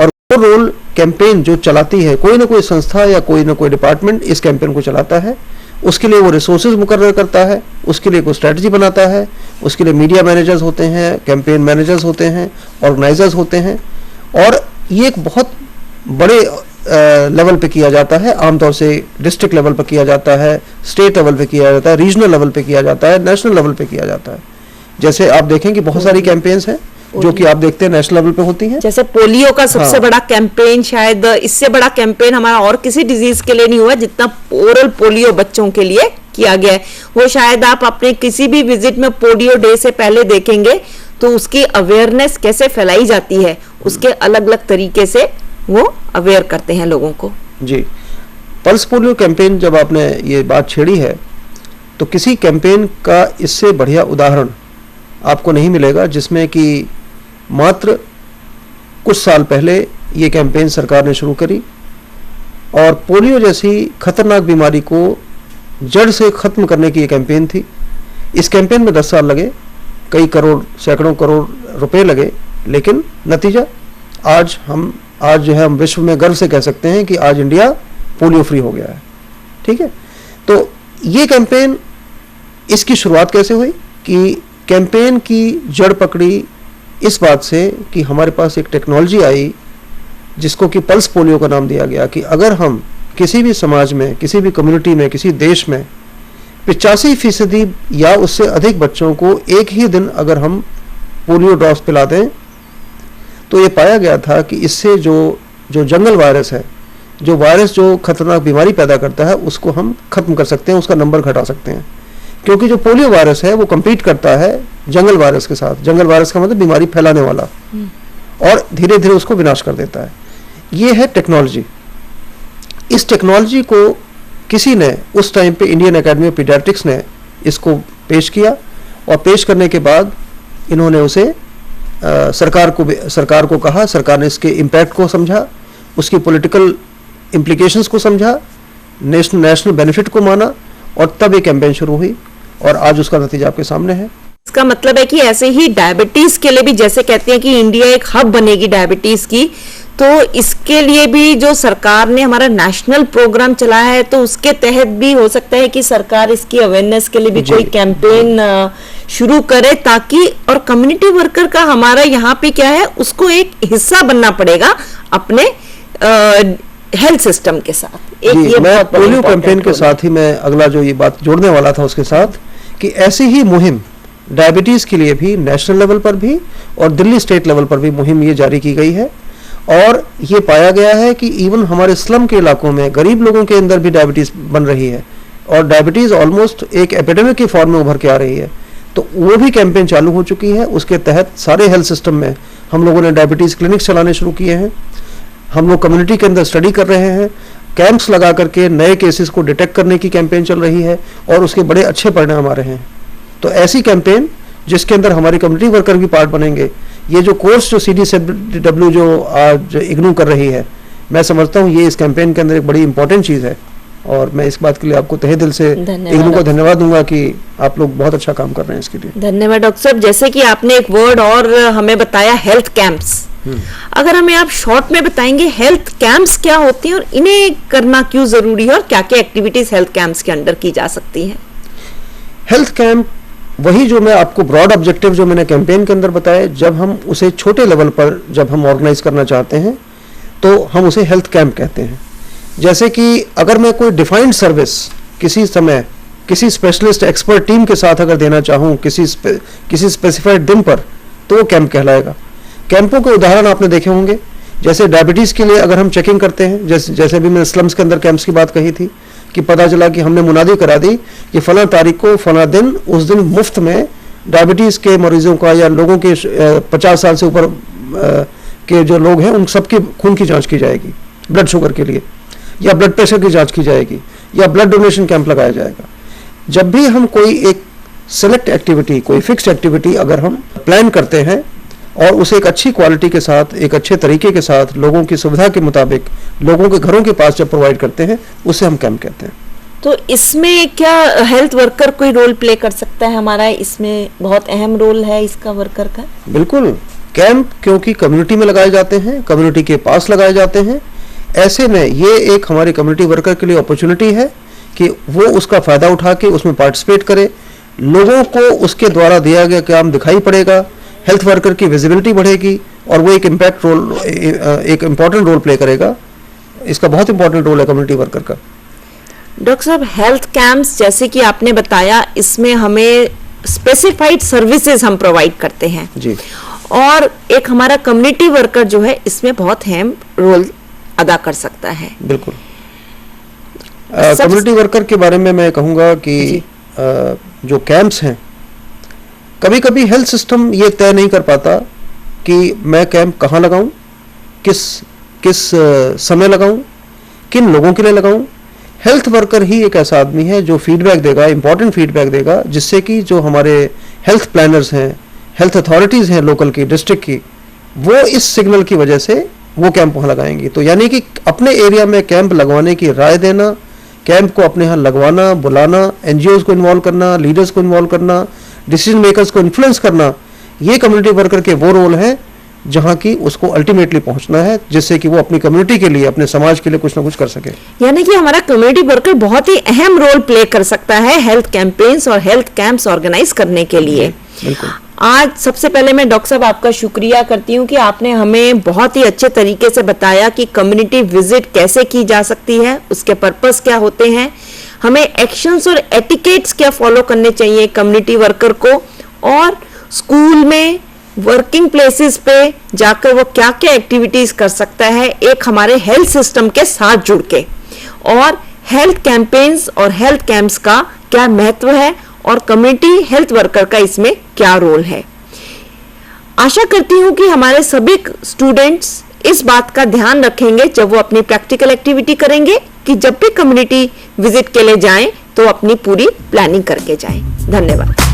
और वो रोल कैंपेन जो चलाती है, कोई ना कोई संस्था या कोई ना कोई डिपार्टमेंट इस कैंपेन को चलाता है, उसके लिए वो रिसोर्सेज मुकर्रर करता है, उसके लिए कोई स्ट्रेटजी बनाता है, उसके लिए मीडिया मैनेजर्स होते हैं, कैंपेन मैनेजर्स होते हैं, ऑर्गेनाइजर्स होते हैं, और ये एक बहुत बड़े लेवल पे किया जाता है। आमतौर से डिस्ट्रिक्ट लेवल पे किया जाता है, स्टेट लेवल पे किया जाता है, रीजनल लेवल पे किया जाता है, नेशनल लेवल पे किया जाता है। जैसे आप देखें कि बहुत सारी कैंपेन्स हैं जो कि आप देखते हैं नेशनल लेवल पे होती हैं। जैसे पोलियो का सबसे बड़ा कैंपेन, शायद इससे बड़ा कैंपेन हमारा और किसी डिजीज के लिए नहीं हुआ जितना ओरल पोलियो बच्चों के लिए किया गया है। वो शायद आप अपने किसी भी विजिट में पोलियो डे से पहले देखेंगे तो उसकी अवेयरनेस कैसे फैलाई जाती है, उसके अलग अलग तरीके से वो अवेयर करते हैं लोगों को। जी, पल्स पोलियो कैंपेन जब आपने ये बात छेड़ी है, तो किसी कैंपेन का इससे बढ़िया उदाहरण आपको नहीं मिलेगा, जिसमें कि मात्र कुछ साल पहले ये कैंपेन सरकार ने शुरू करी, और पोलियो जैसी खतरनाक बीमारी को जड़ से खत्म करने की ये कैंपेन थी। इस कैंपेन में 10 साल लगे, कई करोड़, सैकड़ों करोड़ रुपए लगे, लेकिन नतीजा आज जो है हम विश्व में गर्व से कह सकते हैं कि आज इंडिया पोलियो फ्री हो गया है। ठीक है, तो ये कैंपेन, इसकी शुरुआत कैसे हुई कि कैंपेन की जड़ पकड़ी इस बात से कि हमारे पास एक टेक्नोलॉजी आई जिसको कि पल्स पोलियो का नाम दिया गया, कि अगर हम किसी भी समाज में, किसी भी कम्युनिटी में, किसी देश में 85% या उससे अधिक बच्चों को एक ही दिन अगर हम पोलियो ड्रॉप्स पिला दें, तो ये पाया गया था कि इससे जो जंगल वायरस है, जो वायरस जो खतरनाक बीमारी पैदा करता है, उसको हम खत्म कर सकते हैं, उसका नंबर घटा सकते हैं। क्योंकि जो पोलियो वायरस है वो compete करता है जंगल वायरस के साथ। जंगल वायरस का मतलब बीमारी फैलाने वाला, और धीरे धीरे उसको विनाश कर देता है। ये है टेक्नोलॉजी। इस टेक्नोलॉजी को किसी ने उस टाइम पे इंडियन एकेडमी ऑफ पीडियाट्रिक्स ने इसको पेश किया, और पेश करने के बाद इन्होंने उसे सरकार को कहा। सरकार ने इसके इम्पैक्ट को समझा, उसकी पॉलिटिकल इम्प्लीकेशंस को समझा, नेशनल बेनिफिट को माना, और तब एक कैंपेन शुरू हुई, और आज उसका नतीजा आपके सामने है। इसका मतलब है कि ऐसे ही डायबिटीज के लिए भी, जैसे कहते हैं कि इंडिया एक हब बनेगी डायबिटीज की, तो इसके लिए भी जो सरकार ने हमारा नेशनल प्रोग्राम चलाया है, तो उसके तहत भी हो सकता है कि सरकार इसकी अवेयरनेस के लिए भी कोई कैंपेन शुरू करे, ताकि, और कम्युनिटी वर्कर का हमारा यहाँ पे क्या है, उसको एक हिस्सा बनना पड़ेगा अपने हेल्थ सिस्टम के साथ। एक ये मैं बहुत पोलियो कैंपेन के साथ ही मैं अगला जो ये बात जोड़ने वाला था उसके साथ, कि ऐसी ही मुहिम डायबिटीज के लिए भी नेशनल लेवल पर भी और दिल्ली स्टेट लेवल पर भी मुहिम ये जारी की गई है। और ये पाया गया है कि इवन हमारे स्लम के इलाकों में गरीब लोगों के अंदर भी डायबिटीज बन रही है, और डायबिटीज ऑलमोस्ट एक एपिडेमिक की फॉर्म में उभर के आ रही है। तो वो भी कैंपेन चालू हो चुकी है। उसके तहत सारे हेल्थ सिस्टम में हम लोगों ने डायबिटीज क्लिनिक्स चलाने शुरू किए हैं। हम लोग कम्युनिटी के अंदर स्टडी कर रहे हैं, कैंप्स लगा करके नए केसेस को डिटेक्ट करने की कैंपेन चल रही है, और उसके बड़े अच्छे परिणाम आ रहे हैं। तो ऐसी कैंपेन जिसके अंदर हमारी कम्युनिटी वर्कर भी पार्ट बनेंगे, ये जो कोर्स जो CDCW जो आज इग्नू कर रही है, मैं समझता हूँ ये इस कैंपेन के अंदर एक बड़ी इंपॉर्टेंट चीज़ है। और मैं इस बात के लिए आपको तहे दिल से इग्नू को धन्यवाद दूंगा कि आप लोग बहुत अच्छा काम कर रहे हैं इसके लिए। धन्यवाद डॉक्टर साहब। जैसे कि आपने एक वर्ड और हमें बताया, हेल्थ कैंप्स। अगर हमें आप शॉर्ट में बताएंगे हेल्थ कैंप्स क्या होते हैं और इन्हें करना क्यों जरूरी है, और क्या क्या एक्टिविटीज हेल्थ कैंप्स के अंडर की जा सकती हैं? हेल्थ कैंप वही जो मैं आपको ब्रॉड ऑब्जेक्टिव जो मैंने कैंपेन के अंदर बताया, जब हम उसे छोटे लेवल पर जब हम ऑर्गेनाइज करना चाहते हैं तो हम उसे हेल्थ कैंप कहते हैं। जैसे कि अगर मैं कोई डिफाइंड सर्विस किसी समय किसी स्पेशलिस्ट एक्सपर्ट टीम के साथ अगर देना चाहूँ किसी स्पेसिफाइड दिन पर, तो वो कैंप कहलाएगा। कैंपों के उदाहरण आपने देखे होंगे, जैसे डायबिटीज़ के लिए अगर हम चेकिंग करते हैं, जैसे भी मैंने स्लम्स के अंदर कैंप्स की बात कही थी, कि पता चला कि हमने मुनादी करा दी कि फला तारीख को फला दिन, उस दिन मुफ्त में डायबिटीज़ के मरीजों का या लोगों के 50 साल से ऊपर के जो लोग हैं उन सबके खून की जांच की जाएगी, ब्लड शुगर के लिए, या ब्लड प्रेशर की जांच की जाएगी, या ब्लड डोनेशन कैंप लगाया जाएगा। जब भी हम कोई एक सेलेक्ट एक्टिविटी, कोई फिक्स्ड एक्टिविटी अगर हम प्लान करते हैं और उसे एक अच्छी क्वालिटी के साथ, एक अच्छे तरीके के साथ, लोगों की सुविधा के मुताबिक लोगों के घरों के पास जब प्रोवाइड करते हैं, उसे हम कैंप कहते हैं। तो इसमें क्या हेल्थ वर्कर कोई रोल प्ले कर सकता है? हमारा इसमें बहुत अहम रोल है इसका, वर्कर का। बिल्कुल, कैंप क्योंकि कम्युनिटी में लगाए जाते हैं, कम्युनिटी के पास लगाए जाते हैं, ऐसे में ये एक हमारे कम्युनिटी वर्कर के लिए अपॉर्चुनिटी है कि वो उसका फ़ायदा उठा के उसमें पार्टिसिपेट करे, लोगों को उसके द्वारा दिया गया काम दिखाई पड़ेगा, हेल्थ वर्कर की विजिबिलिटी बढ़ेगी, और वो एक इम्पॉर्टेंट रोल प्ले करेगा। इसका बहुत इंपॉर्टेंट रोल है कम्युनिटी वर्कर का। डॉक्टर साहब, हेल्थ कैंप्स जैसे कि आपने बताया, इसमें हमें स्पेसिफाइड सर्विसेज हम प्रोवाइड करते हैं जी, और एक हमारा कम्युनिटी वर्कर जो है इसमें बहुत अहम रोल अदा कर सकता है। बिल्कुल। कम्युनिटी वर्कर के बारे में मैं कहूँगा कि जो कैंप्स हैं, कभी कभी हेल्थ सिस्टम ये तय नहीं कर पाता कि मैं कैंप कहाँ लगाऊं, किस समय लगाऊं, किन लोगों के लिए लगाऊं। हेल्थ वर्कर ही एक ऐसा आदमी है जो फीडबैक देगा, इंपॉर्टेंट फीडबैक देगा, जिससे कि जो हमारे हेल्थ प्लानर्स हैं, हेल्थ अथॉरिटीज़ हैं लोकल की, डिस्ट्रिक्ट की, वो इस सिग्नल की वजह से वो कैंप वहाँ लगाएंगी। तो यानी कि अपने एरिया में कैंप लगवाने की राय देना, कैंप को अपने यहाँ लगवाना, बुलाना, NGOs को इन्वॉल्व करना, लीडर्स को इन्वॉल्व करना, डिसीजन मेकर्स को इन्फ्लुएंस करना, ये कम्युनिटी वर्कर के वो रोल हैं जहाँ की उसको अल्टीमेटली पहुँचना है, जिससे कि वो अपनी कम्युनिटी के लिए, अपने समाज के लिए कुछ ना कुछ कर सके। यानी कि हमारा कम्युनिटी वर्कर बहुत ही अहम रोल प्ले कर सकता है हेल्थ कैंपेन्स और हेल्थ कैंप्स ऑर्गेनाइज करने के लिए। बिल्कुल। आज सबसे पहले मैं डॉक्टर साहब आपका शुक्रिया करती हूँ कि आपने हमें बहुत ही अच्छे तरीके से बताया कि कम्युनिटी विजिट कैसे की जा सकती है, उसके पर्पस क्या होते हैं, हमें एक्शंस और एटिकेट्स क्या फॉलो करने चाहिए कम्युनिटी वर्कर को, और स्कूल में, वर्किंग प्लेसेस पे जाकर वो क्या क्या एक्टिविटीज कर सकता है एक हमारे हेल्थ सिस्टम के साथ जुड़ के, और हेल्थ कैंपेन्स और हेल्थ कैंप्स का क्या महत्व है, और कम्युनिटी हेल्थ वर्कर का इसमें क्या रोल है। आशा करती हूँ कि हमारे सभी स्टूडेंट्स इस बात का ध्यान रखेंगे जब वो अपनी प्रैक्टिकल एक्टिविटी करेंगे कि जब भी कम्युनिटी विजिट के लिए जाएं तो अपनी पूरी प्लानिंग करके जाएं। धन्यवाद।